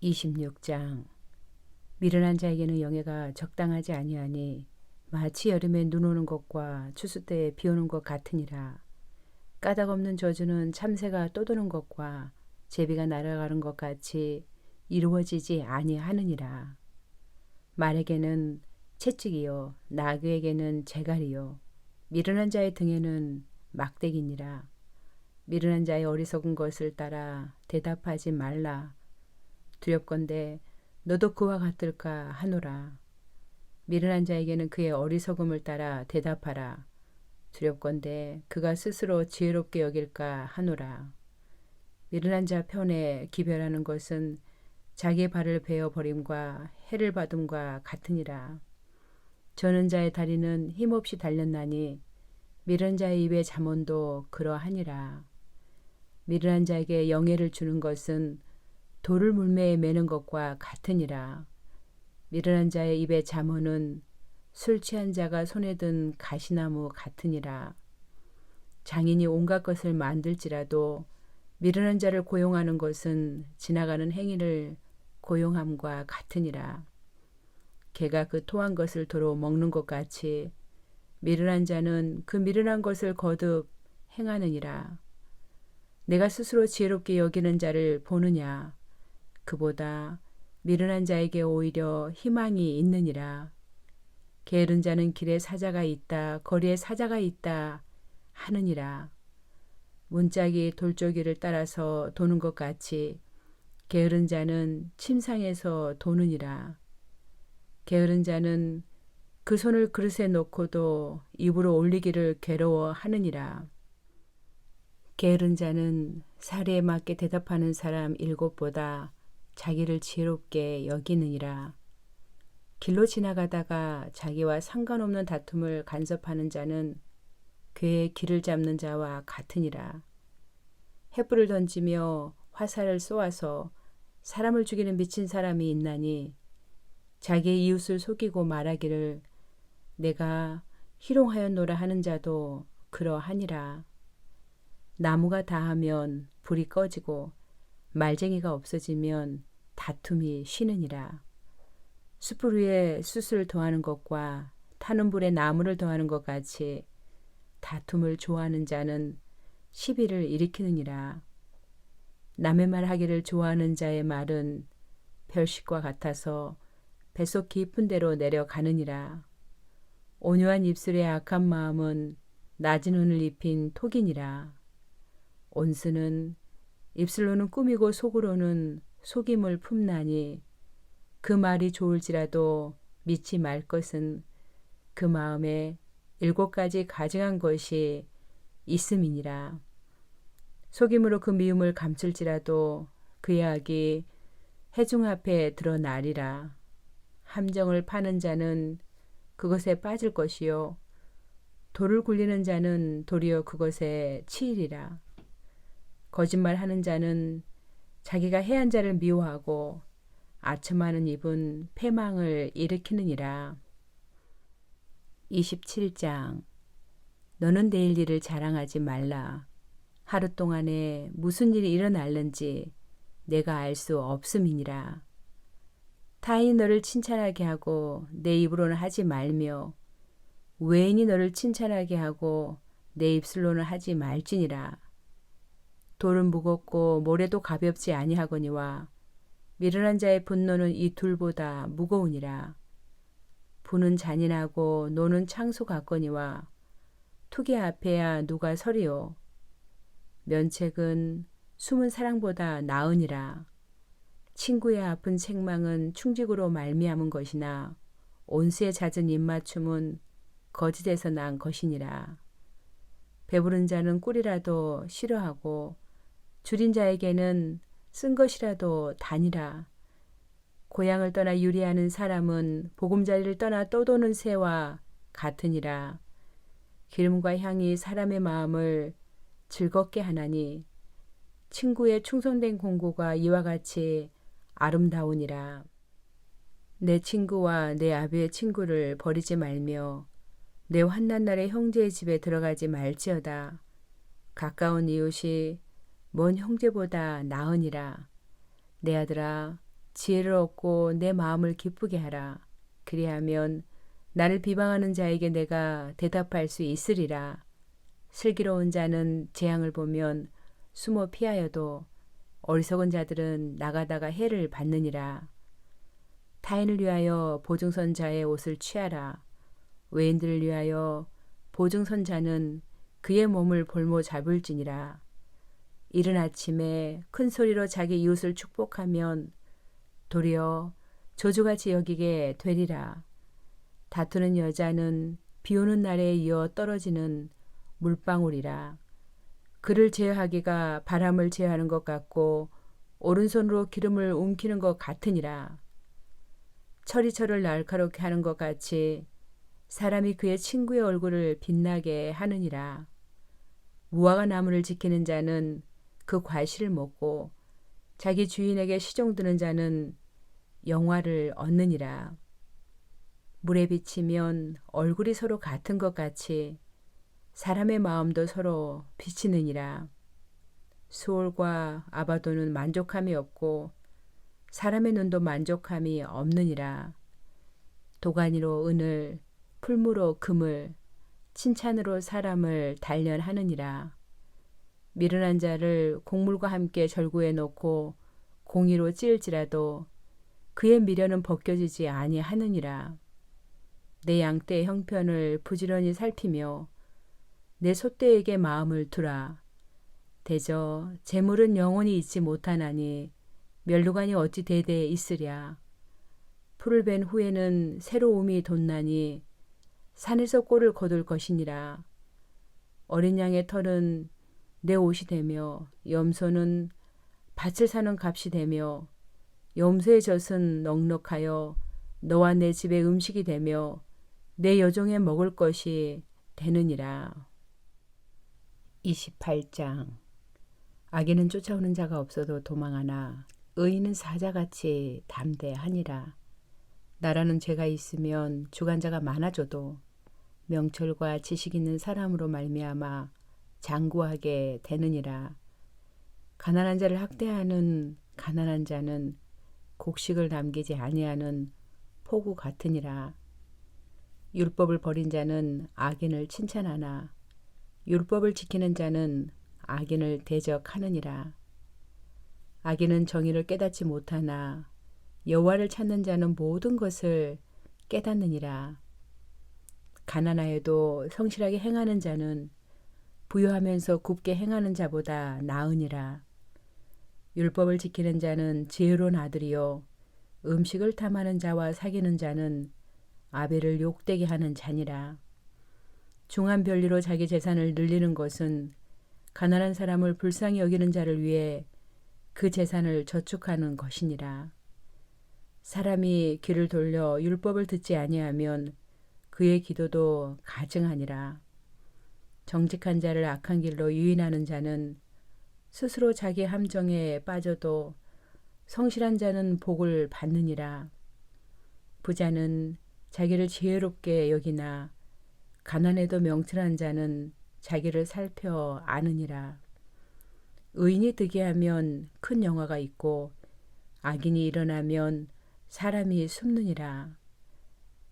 26장. 미련한 자에게는 영예가 적당하지 아니하니 마치 여름에 눈 오는 것과 추수 때에 비 오는 것 같으니라. 까닭 없는 저주는 참새가 떠도는 것과 제비가 날아가는 것 같이 이루어지지 아니하느니라. 말에게는 채찍이요 나귀에게는 재갈이요 미련한 자의 등에는 막대기니라. 미련한 자의 어리석은 것을 따라 대답하지 말라. 두렵건대 너도 그와 같을까 하노라. 미련한 자에게는 그의 어리석음을 따라 대답하라. 두렵건대 그가 스스로 지혜롭게 여길까 하노라. 미련한 자 편에 기별하는 것은 자기의 발을 베어 버림과 해를 받음과 같으니라. 저는 자의 다리는 힘없이 달렸나니 미련한 자의 입의 잠언도 그러하니라. 미련한 자에게 영예를 주는 것은 돌을 물매에 매는 것과 같으니라. 미련한 자의 입의 잠언은 술 취한 자가 손에 든 가시나무 같으니라. 장인이 온갖 것을 만들지라도 미련한 자를 고용하는 것은 지나가는 행위를 고용함과 같으니라. 개가 그 토한 것을 도로 먹는 것 같이 미련한 자는 그 미련한 것을 거듭 행하느니라. 내가 스스로 지혜롭게 여기는 자를 보느냐. 그보다 미련한 자에게 오히려 희망이 있느니라. 게으른 자는 길에 사자가 있다, 거리에 사자가 있다 하느니라. 문짝이 돌조기를 따라서 도는 것 같이 게으른 자는 침상에서 도느니라. 게으른 자는 그 손을 그릇에 놓고도 입으로 올리기를 괴로워하느니라. 게으른 자는 사리에 맞게 대답하는 사람 7보다 자기를 지혜롭게 여기느니라. 길로 지나가다가 자기와 상관없는 다툼을 간섭하는 자는 괴의 길을 잡는 자와 같으니라. 횃불을 던지며 화살을 쏘아서 사람을 죽이는 미친 사람이 있나니 자기의 이웃을 속이고 말하기를 내가 희롱하였노라 하는 자도 그러하니라. 나무가 다하면 불이 꺼지고 말쟁이가 없어지면 다툼이 쉬느니라. 숯불 위에 숯을 더하는 것과 타는 불에 나무를 더하는 것 같이 다툼을 좋아하는 자는 시비를 일으키느니라. 남의 말 하기를 좋아하는 자의 말은 별식과 같아서 뱃속 깊은 데로 내려가느니라. 온유한 입술의 악한 마음은 낮은 운을 입힌 톡이니라. 온수는 입술로는 꾸미고 속으로는 속임을 품나니 그 말이 좋을지라도 믿지 말 것은 그 마음에 7가지 가증한 것이 있음이니라. 속임으로 그 미움을 감출지라도 그의 악이 해중 앞에 드러나리라. 함정을 파는 자는 그것에 빠질 것이요 돌을 굴리는 자는 도리어 그것에 치이리라. 거짓말하는 자는 자기가 해한 자를 미워하고 아첨하는 입은 패망을 일으키느니라. 27장. 너는 내일 일을 자랑하지 말라. 하루 동안에 무슨 일이 일어날는지 내가 알 수 없음이니라. 타인이 너를 칭찬하게 하고 내 입으로는 하지 말며 외인이 너를 칭찬하게 하고 내 입술로는 하지 말지니라. 돌은 무겁고 모래도 가볍지 아니하거니와 미련한 자의 분노는 이 둘보다 무거우니라. 부는 잔인하고 노는 창소 같거니와 투기 앞에야 누가 서리요. 면책은 숨은 사랑보다 나으니라. 친구의 아픈 책망은 충직으로 말미암은 것이나 온수에 잦은 입맞춤은 거짓에서 난 것이니라. 배부른 자는 꿀이라도 싫어하고 줄인 자에게는 쓴 것이라도 다니라. 고향을 떠나 유리하는 사람은 보금자리를 떠나 떠도는 새와 같으니라. 기름과 향이 사람의 마음을 즐겁게 하나니 친구의 충성된 공고가 이와 같이 아름다우니라. 내 친구와 내 아비의 친구를 버리지 말며 내 환난 날에 형제의 집에 들어가지 말지어다. 가까운 이웃이 먼 형제보다 나으니라. 내 아들아, 지혜를 얻고 내 마음을 기쁘게 하라. 그리하면 나를 비방하는 자에게 내가 대답할 수 있으리라. 슬기로운 자는 재앙을 보면 숨어 피하여도 어리석은 자들은 나가다가 해를 받느니라. 타인을 위하여 보증선자의 옷을 취하라. 외인들을 위하여 보증선자는 그의 몸을 볼모 잡을지니라. 이른 아침에 큰 소리로 자기 이웃을 축복하면 도리어 저주같이 여기게 되리라. 다투는 여자는 비 오는 날에 이어 떨어지는 물방울이라. 그를 제어하기가 바람을 제어하는 것 같고 오른손으로 기름을 움키는 것 같으니라. 철이 철을 날카롭게 하는 것 같이 사람이 그의 친구의 얼굴을 빛나게 하느니라. 무화과 나무를 지키는 자는 그 과실을 먹고 자기 주인에게 시종드는 자는 영화를 얻느니라. 물에 비치면 얼굴이 서로 같은 것 같이 사람의 마음도 서로 비치느니라. 수올과 아바도는 만족함이 없고 사람의 눈도 만족함이 없느니라. 도가니로 은을, 풀무로 금을, 칭찬으로 사람을 단련하느니라. 미련한 자를 곡물과 함께 절구해 놓고 공의로 찌을지라도 그의 미련은 벗겨지지 아니하느니라. 내 양떼의 형편을 부지런히 살피며 내 소떼에게 마음을 두라. 대저 재물은 영원히 있지 못하나니 멸류관이 어찌 대대에 있으랴. 풀을 벤 후에는 새로움이 돋나니 산에서 꼴을 거둘 것이니라. 어린 양의 털은 내 옷이 되며 염소는 밭을 사는 값이 되며 염소의 젖은 넉넉하여 너와 내 집의 음식이 되며 내 여종의 먹을 것이 되느니라. 28장. 악인은 쫓아오는 자가 없어도 도망하나 의인은 사자같이 담대하니라. 나라는 죄가 있으면 주관자가 많아져도 명철과 지식 있는 사람으로 말미암아 장구하게 되느니라. 가난한 자를 학대하는 가난한 자는 곡식을 남기지 아니하는 포구 같으니라. 율법을 버린 자는 악인을 칭찬하나 율법을 지키는 자는 악인을 대적하느니라. 악인은 정의를 깨닫지 못하나 여호와를 찾는 자는 모든 것을 깨닫느니라. 가난하여도 성실하게 행하는 자는 부유하면서 굽게 행하는 자보다 나으니라. 율법을 지키는 자는 지혜로운 아들이요 음식을 탐하는 자와 사귀는 자는 아벨을 욕되게 하는 자니라. 중한 별리로 자기 재산을 늘리는 것은 가난한 사람을 불쌍히 여기는 자를 위해 그 재산을 저축하는 것이니라. 사람이 귀를 돌려 율법을 듣지 아니하면 그의 기도도 가증하니라. 정직한 자를 악한 길로 유인하는 자는 스스로 자기 함정에 빠져도 성실한 자는 복을 받느니라. 부자는 자기를 지혜롭게 여기나 가난해도 명철한 자는 자기를 살펴 아느니라. 의인이 득이 하면 큰 영화가 있고 악인이 일어나면 사람이 숨느니라.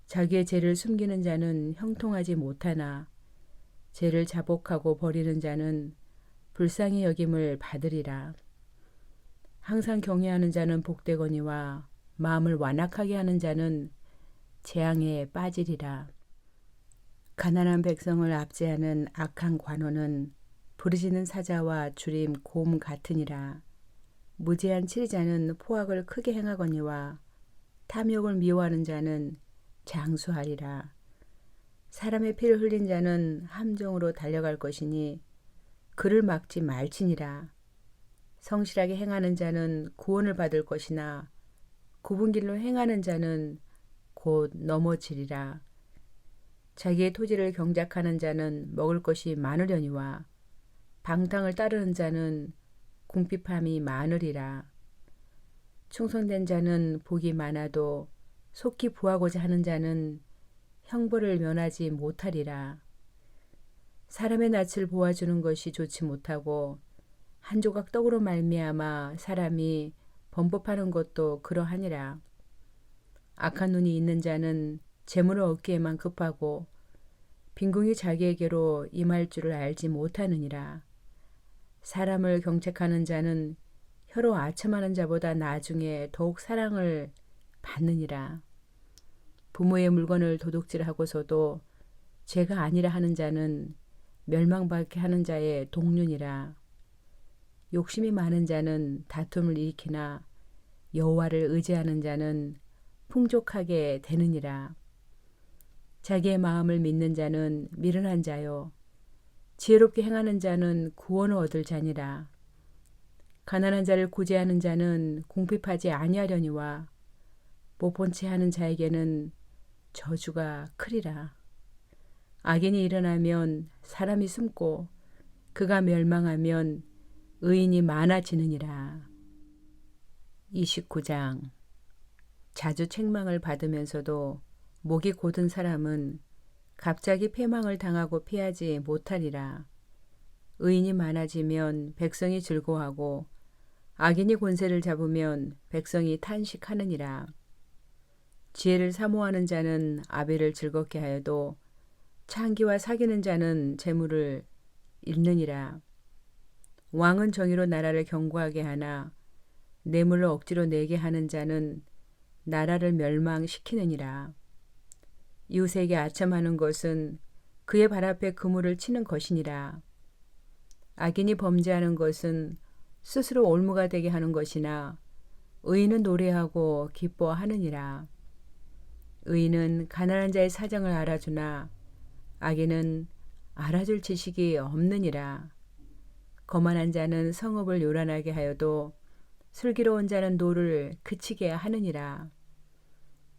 자기의 죄를 숨기는 자는 형통하지 못하나 죄를 자복하고 버리는 자는 불쌍히 여김을 받으리라. 항상 경외하는 자는 복되거니와 마음을 완악하게 하는 자는 재앙에 빠지리라. 가난한 백성을 압제하는 악한 관원은 부르짖는 사자와 주림 곰 같으니라. 무죄한 치리자는 포악을 크게 행하거니와 탐욕을 미워하는 자는 장수하리라. 사람의 피를 흘린 자는 함정으로 달려갈 것이니 그를 막지 말지니라. 성실하게 행하는 자는 구원을 받을 것이나 굽은 길로 행하는 자는 곧 넘어지리라. 자기의 토지를 경작하는 자는 먹을 것이 많으려니와 방탕을 따르는 자는 궁핍함이 많으리라. 충성된 자는 복이 많아도 속히 부하고자 하는 자는 형벌을 면하지 못하리라. 사람의 낯을 보아주는 것이 좋지 못하고 한 조각 떡으로 말미암아 사람이 범법하는 것도 그러하니라. 악한 눈이 있는 자는 재물을 얻기에만 급하고 빈궁이 자기에게로 임할 줄을 알지 못하느니라. 사람을 경책하는 자는 혀로 아첨하는 자보다 나중에 더욱 사랑을 받느니라. 부모의 물건을 도둑질하고서도 죄가 아니라 하는 자는 멸망받게 하는 자의 동륜이라. 욕심이 많은 자는 다툼을 일으키나 여호와를 의지하는 자는 풍족하게 되느니라. 자기의 마음을 믿는 자는 미련한 자요 지혜롭게 행하는 자는 구원을 얻을 자니라. 가난한 자를 구제하는 자는 궁핍하지 아니하려니와 못 본 채 하는 자에게는 저주가 크리라. 악인이 일어나면 사람이 숨고 그가 멸망하면 의인이 많아지느니라. 29장. 자주 책망을 받으면서도 목이 곧은 사람은 갑자기 패망을 당하고 피하지 못하리라. 의인이 많아지면 백성이 즐거워하고 악인이 권세를 잡으면 백성이 탄식하느니라. 지혜를 사모하는 자는 아벨을 즐겁게 하여도 창기와 사귀는 자는 재물을 잃느니라. 왕은 정의로 나라를 견고하게 하나 뇌물을 억지로 내게 하는 자는 나라를 멸망시키느니라. 이웃에게 아첨하는 것은 그의 발 앞에 그물을 치는 것이니라. 악인이 범죄하는 것은 스스로 올무가 되게 하는 것이나 의인은 노래하고 기뻐하느니라. 의인은 가난한 자의 사정을 알아주나 악인은 알아줄 지식이 없느니라. 거만한 자는 성읍을 요란하게 하여도 슬기로운 자는 노를 그치게 하느니라.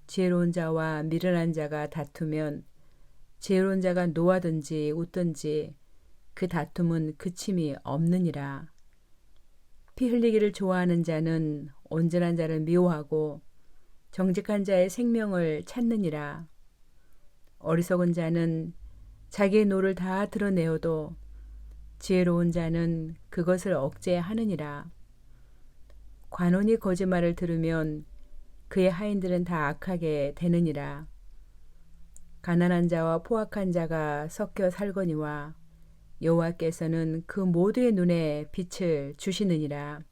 지혜로운 자와 미련한 자가 다투면 지혜로운 자가 노하든지 웃든지 그 다툼은 그침이 없느니라. 피 흘리기를 좋아하는 자는 온전한 자를 미워하고 정직한 자의 생명을 찾느니라. 어리석은 자는 자기의 노를 다 드러내어도 지혜로운 자는 그것을 억제하느니라. 관원이 거짓말을 들으면 그의 하인들은 다 악하게 되느니라. 가난한 자와 포악한 자가 섞여 살거니와 여호와께서는 그 모두의 눈에 빛을 주시느니라.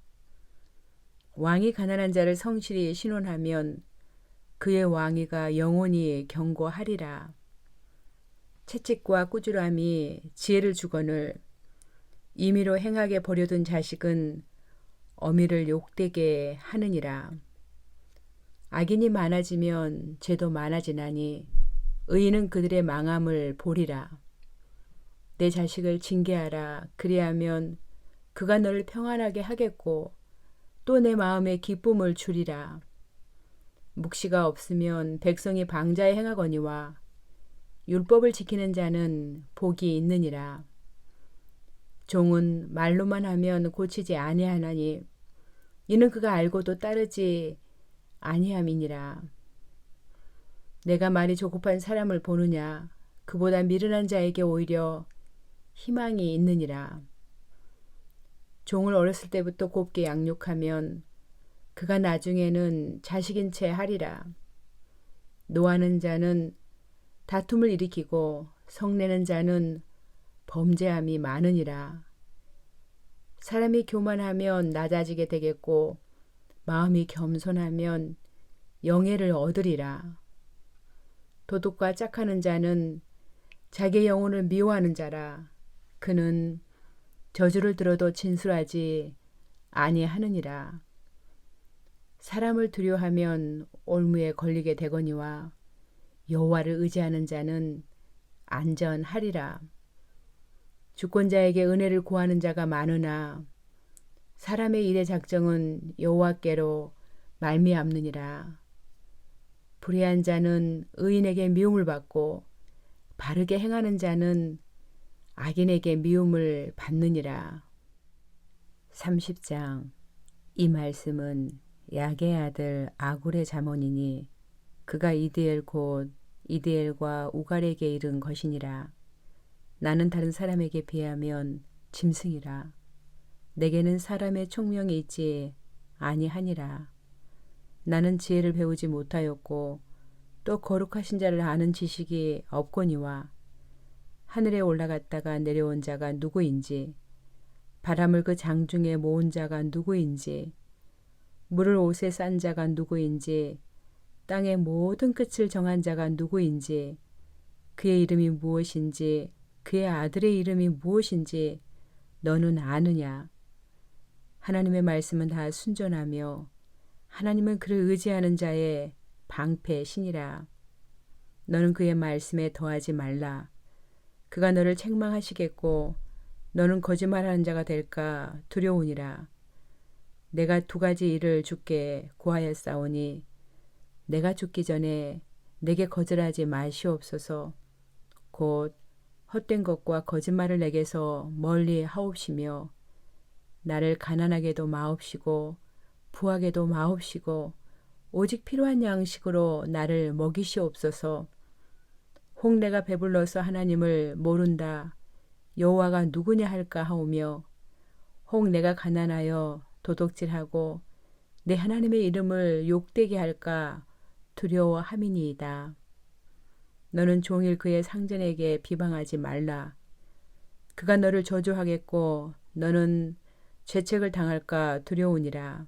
왕이 가난한 자를 성실히 신원하면 그의 왕위가 영원히 견고하리라. 채찍과 꾸지람이 지혜를 주거늘 임의로 행하게 버려둔 자식은 어미를 욕되게 하느니라. 악인이 많아지면 죄도 많아지나니 의인은 그들의 망함을 보리라. 내 자식을 징계하라. 그리하면 그가 너를 평안하게 하겠고 또 내 마음에 기쁨을 주리라. 묵시가 없으면 백성이 방자에 행하거니와 율법을 지키는 자는 복이 있느니라. 종은 말로만 하면 고치지 아니하나니 이는 그가 알고도 따르지 아니함이니라. 내가 말이 조급한 사람을 보느냐. 그보다 미련한 자에게 오히려 희망이 있느니라. 종을 어렸을 때부터 곱게 양육하면 그가 나중에는 자식인 채 하리라. 노하는 자는 다툼을 일으키고 성내는 자는 범죄함이 많으니라. 사람이 교만하면 낮아지게 되겠고 마음이 겸손하면 영예를 얻으리라. 도둑과 짝하는 자는 자기 영혼을 미워하는 자라. 그는 저주를 들어도 진술하지 아니하느니라. 사람을 두려워하면 올무에 걸리게 되거니와 여호와를 의지하는 자는 안전하리라. 주권자에게 은혜를 구하는 자가 많으나 사람의 일의 작정은 여호와께로 말미암느니라. 불의한 자는 의인에게 미움을 받고 바르게 행하는 자는 악인에게 미움을 받느니라. 30장. 이 말씀은 야게의 아들 아굴의 잠언이니 그가 이드엘 곧 이드엘과 우갈에게 이른 것이니라. 나는 다른 사람에게 비하면 짐승이라. 내게는 사람의 총명이 있지 아니하니라. 나는 지혜를 배우지 못하였고 또 거룩하신 자를 아는 지식이 없거니와 하늘에 올라갔다가 내려온 자가 누구인지 바람을 그 장중에 모은 자가 누구인지 물을 옷에 싼 자가 누구인지 땅의 모든 끝을 정한 자가 누구인지 그의 이름이 무엇인지 그의 아들의 이름이 무엇인지 너는 아느냐? 하나님의 말씀은 다 순전하며 하나님은 그를 의지하는 자의 방패신이라. 너는 그의 말씀에 더하지 말라. 그가 너를 책망하시겠고 너는 거짓말하는 자가 될까 두려우니라. 내가 두 가지 일을 주께 구하였사오니 내가 죽기 전에 내게 거절하지 마시옵소서. 곧 헛된 것과 거짓말을 내게서 멀리 하옵시며 나를 가난하게도 마옵시고 부하게도 마옵시고 오직 필요한 양식으로 나를 먹이시옵소서. 혹 내가 배불러서 하나님을 모른다 여호와가 누구냐 할까 하오며 혹 내가 가난하여 도둑질하고 내 하나님의 이름을 욕되게 할까 두려워함이니이다. 너는 종일 그의 상전에게 비방하지 말라. 그가 너를 저주하겠고 너는 죄책을 당할까 두려우니라.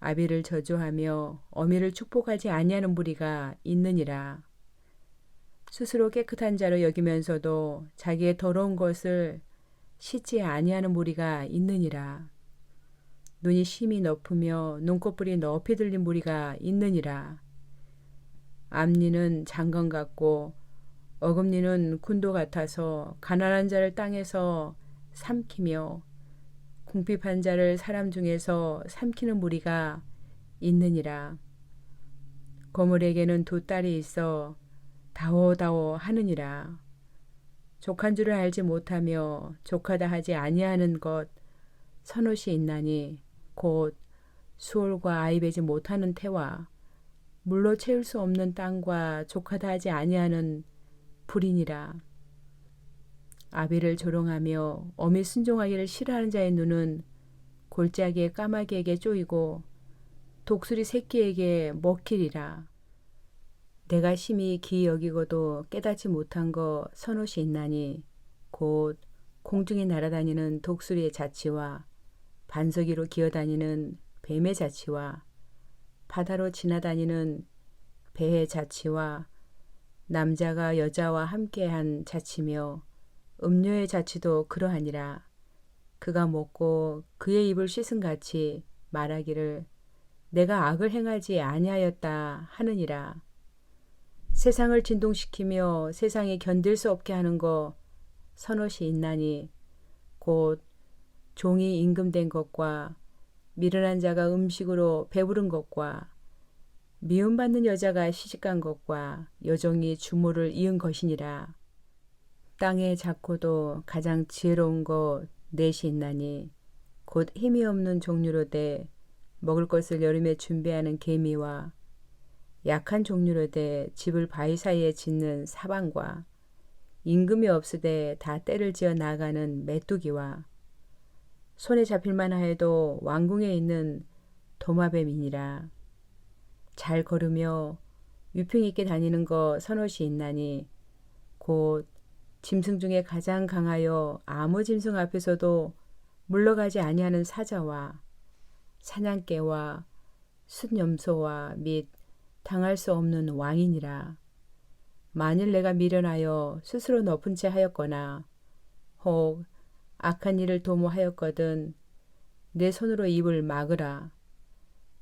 아비를 저주하며 어미를 축복하지 아니하는 무리가 있느니라. 스스로 깨끗한 자로 여기면서도 자기의 더러운 것을 씻지 아니하는 무리가 있느니라. 눈이 심히 높으며 눈꺼풀이 높이 들린 무리가 있느니라. 앞니는 장건 같고 어금니는 군도 같아서 가난한 자를 땅에서 삼키며 궁핍한 자를 사람 중에서 삼키는 무리가 있느니라. 거물에게는 두 딸이 있어 다오다오 하느니라. 족한 줄을 알지 못하며 족하다 하지 아니하는 것 선옷이 있나니 곧 수월과 아이배지 못하는 태와 물로 채울 수 없는 땅과 족하다 하지 아니하는 불이니라. 아비를 조롱하며 어미 순종하기를 싫어하는 자의 눈은 골짜기의 까마귀에게 쪼이고 독수리 새끼에게 먹히리라. 내가 심히 기이 여기고도 깨닫지 못한 거 선옷이 있나니 곧 공중에 날아다니는 독수리의 자치와 반석이로 기어다니는 뱀의 자치와 바다로 지나다니는 배의 자치와 남자가 여자와 함께한 자치며 음료의 자치도 그러하니라. 그가 먹고 그의 입을 씻은 같이 말하기를 내가 악을 행하지 아니하였다 하느니라. 세상을 진동시키며 세상이 견딜 수 없게 하는 거 선옷이 있나니 곧 종이 임금된 것과 미련한 자가 음식으로 배부른 것과 미움받는 여자가 시집간 것과 여종이 주모를 이은 것이니라. 땅의 작고도 가장 지혜로운 것 넷이 있나니 곧 힘이 없는 종류로 돼 먹을 것을 여름에 준비하는 개미와 약한 종류로 돼 집을 바위 사이에 짓는 사방과 임금이 없으되 다 때를 지어 나가는 메뚜기와 손에 잡힐만 하여도 왕궁에 있는 도마뱀이니라. 잘 걸으며 위풍 있게 다니는 거 선옷이 있나니 곧 짐승 중에 가장 강하여 아무 짐승 앞에서도 물러가지 아니하는 사자와 사냥개와 숫염소와 및 당할 수 없는 왕이니라. 만일 내가 미련하여 스스로 높은 채 하였거나 혹 악한 일을 도모하였거든 내 손으로 입을 막으라.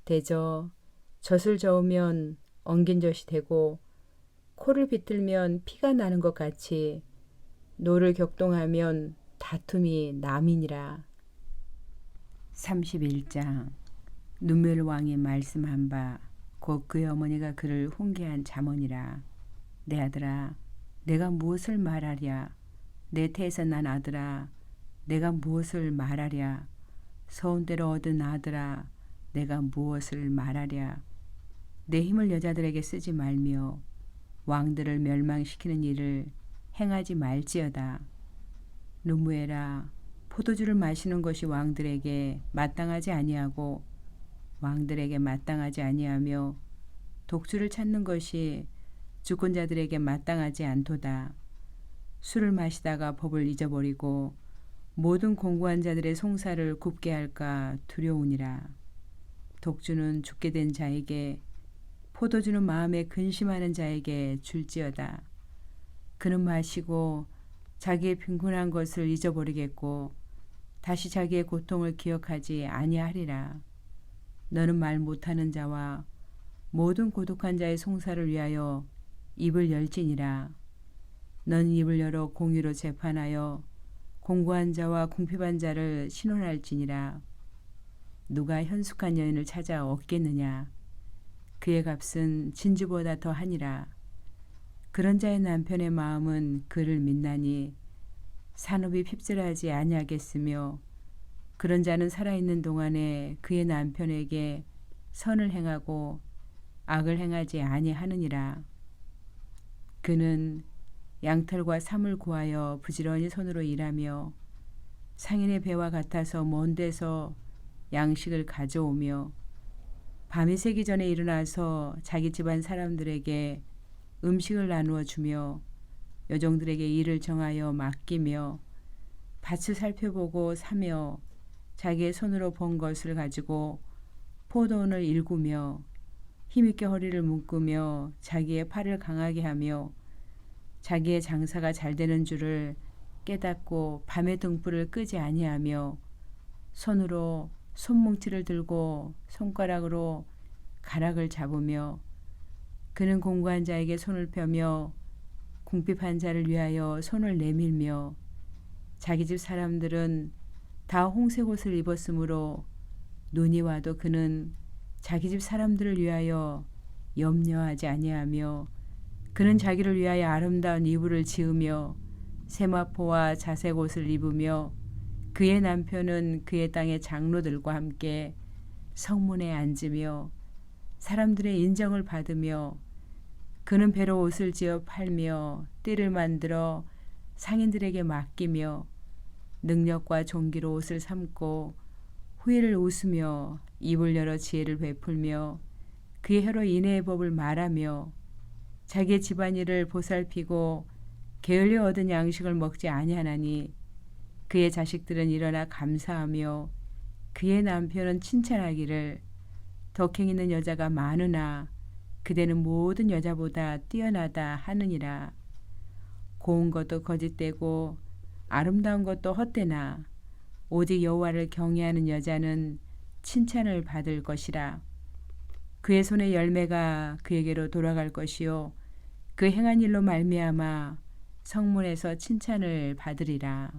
대저 젖을 저으면 엉긴 젖이 되고 코를 비틀면 피가 나는 것 같이 노를 격동하면 다툼이 남이니라. 31장 눈멜 왕이 말씀한 바 곧 그의 어머니가 그를 훈계한 잠언이라. 내 아들아 내가 무엇을 말하랴. 내 태에서 난 아들아 내가 무엇을 말하랴. 서운대로 얻은 아들아 내가 무엇을 말하랴. 내 힘을 여자들에게 쓰지 말며 왕들을 멸망시키는 일을 행하지 말지어다. 루무엘아 포도주를 마시는 것이 왕들에게 마땅하지 아니하고 왕들에게 마땅하지 아니하며 독주를 찾는 것이 주권자들에게 마땅하지 않도다. 술을 마시다가 법을 잊어버리고 모든 공고한 자들의 송사를 굽게 할까 두려우니라. 독주는 죽게 된 자에게, 포도주는 마음에 근심하는 자에게 줄지어다. 그는 마시고 자기의 빈곤한 것을 잊어버리겠고 다시 자기의 고통을 기억하지 아니하리라. 너는 말 못하는 자와 모든 고독한 자의 송사를 위하여 입을 열지니라. 너는 입을 열어 공의로 재판하여 공고한 자와 궁핍한 자를 신원할지니라. 누가 현숙한 여인을 찾아 얻겠느냐? 그의 값은 진주보다 더하니라. 그런 자의 남편의 마음은 그를 믿나니 산업이 핍절하지 아니하겠으며 그런 자는 살아있는 동안에 그의 남편에게 선을 행하고 악을 행하지 아니하느니라. 그는 양털과 삼을 구하여 부지런히 손으로 일하며 상인의 배와 같아서 먼 데서 양식을 가져오며 밤이 새기 전에 일어나서 자기 집안 사람들에게 음식을 나누어 주며 여종들에게 일을 정하여 맡기며 밭을 살펴보고 사며 자기의 손으로 번 것을 가지고 포도원을 일구며 힘있게 허리를 묶으며 자기의 팔을 강하게 하며 자기의 장사가 잘 되는 줄을 깨닫고 밤의 등불을 끄지 아니하며 손으로 손뭉치를 들고 손가락으로 가락을 잡으며 그는 공고한 자에게 손을 펴며 궁핍한 자를 위하여 손을 내밀며 자기 집 사람들은 다 홍색 옷을 입었으므로 눈이 와도 그는 자기 집 사람들을 위하여 염려하지 아니하며 그는 자기를 위하여 아름다운 이불을 지으며 세마포와 자색 옷을 입으며 그의 남편은 그의 땅의 장로들과 함께 성문에 앉으며 사람들의 인정을 받으며 그는 배로 옷을 지어 팔며 띠를 만들어 상인들에게 맡기며 능력과 종기로 옷을 삼고 후일을 웃으며 입을 열어 지혜를 베풀며 그의 혀로 인애의 법을 말하며 자기의 집안일을 보살피고 게을리 얻은 양식을 먹지 아니하나니 그의 자식들은 일어나 감사하며 그의 남편은 칭찬하기를 덕행 있는 여자가 많으나 그대는 모든 여자보다 뛰어나다 하느니라. 고운 것도 거짓되고 아름다운 것도 헛되나 오직 여호와를 경외하는 여자는 칭찬을 받을 것이라. 그의 손의 열매가 그에게로 돌아갈 것이요 그 행한 일로 말미암아 성문에서 칭찬을 받으리라.